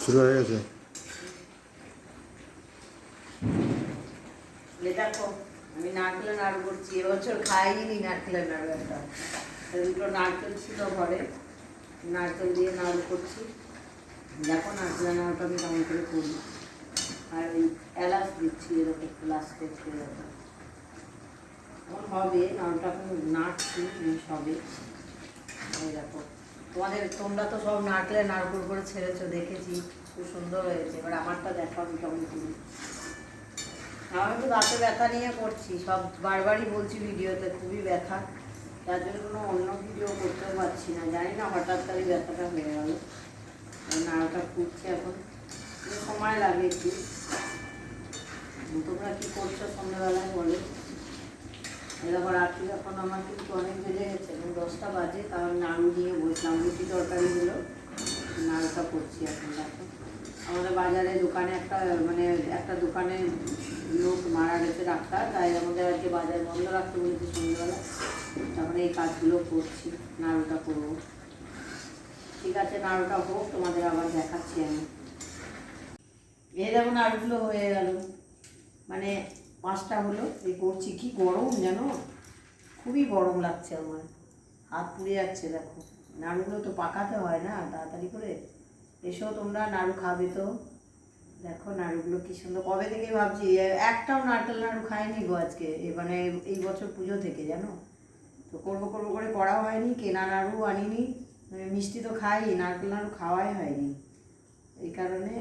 শুরু হয়ে গেছে। দেখো আমি নারকেলের নাড়ু করছি, এবছর খাইনি নারকেলের নাড়ু। একটা দুটো নারকেল ছিল ঘরে, নারকেল দিয়ে নাড়ু করছি। দেখো নারকেলের নাড়ুটা আমি কেমন করে করি। আর এই এলাচ দিচ্ছি এরকম একটু লাস্টে একটু এরকম এখন হবে নাড়ুটা। এখন নাড়ছি সবে। এই দেখো তোমরা তো সব নারকেলের নাড়ু করে ছেড়েছো, দেখেছি খুব সুন্দর হয়েছে। এবার আমারটা দেখো আমি কেমন করি। আমি তো দাঁতে ব্যথা নিয়ে করছি, সব বারবারই বলছি ভিডিওতে খুবই ব্যথা, তার জন্য কোনো অন্য ভিডিও করতেও পারছি না। জানি না হঠাৎ করে ব্যথাটা হয়ে গেল। নাড়াটা ফুটছে এখন, সময় লাগে একটু। তোমরা কী করছো সন্ধ্যাবেলায় বলো। এরকম রাত্রি এখন আমার কিন্তু অনেক বেজে গেছে, এখন 10টা বাজে, তার নাড়ু নিয়ে বসলাম। রুটি তরকারিগুলো নাড়ুটা করছি এখন। দেখো আমাদের বাজারে দোকানে একটা দোকানে লোক মারা গেছে, ডাক্তার, তাই আমাদের আজকে বাজার বন্ধ রাখতে বলেছি সন্ধ্যেবেলা। তারপরে এই কাজগুলো করছি, নাড়ুটা করবো। ঠিক আছে নাড়ুটা হোক, তোমাদের আবার দেখাচ্ছি আমি। এই দেখো নাড়ুগুলো হয়ে গেল, মানে 5টা হলো। এই করছি, কি গরম জানো, খুবই গরম লাগছে আমার, হাত পুড়ে যাচ্ছে। দেখো নাড়ুগুলো তো পাকাতে হয় না তাড়াতাড়ি করে। এসো তোমরা নাড়ু খাবে তো। দেখো নাড়ুগুলো কি সুন্দর, কবে থেকে ভাবছি একটাও নারকেল নাড়ু খাইনি গো আজকে, মানে এই বছর পুজো থেকে জানো তো। করবো করবো করে করা হয়নি, কেনা নাড়ু আনিনি। মিষ্টি তো খাই, নারকেল নাড়ু খাওয়াই হয়নি এই কারণে।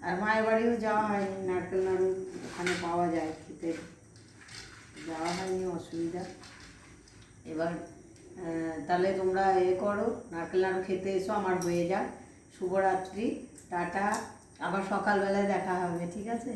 আর মায়ের বাড়িও যাওয়া হয়নি, নারকেল নাড়ু ওখানে পাওয়া যায়, খেতে যাওয়া হয়নি, অসুবিধা। এবার তাহলে তোমরা করো, নারকেল নাড়ু খেতে এসো, আমার হয়ে যাক। শুভরাত্রি, টাটা, আবার সকালবেলায় দেখা হবে, ঠিক আছে।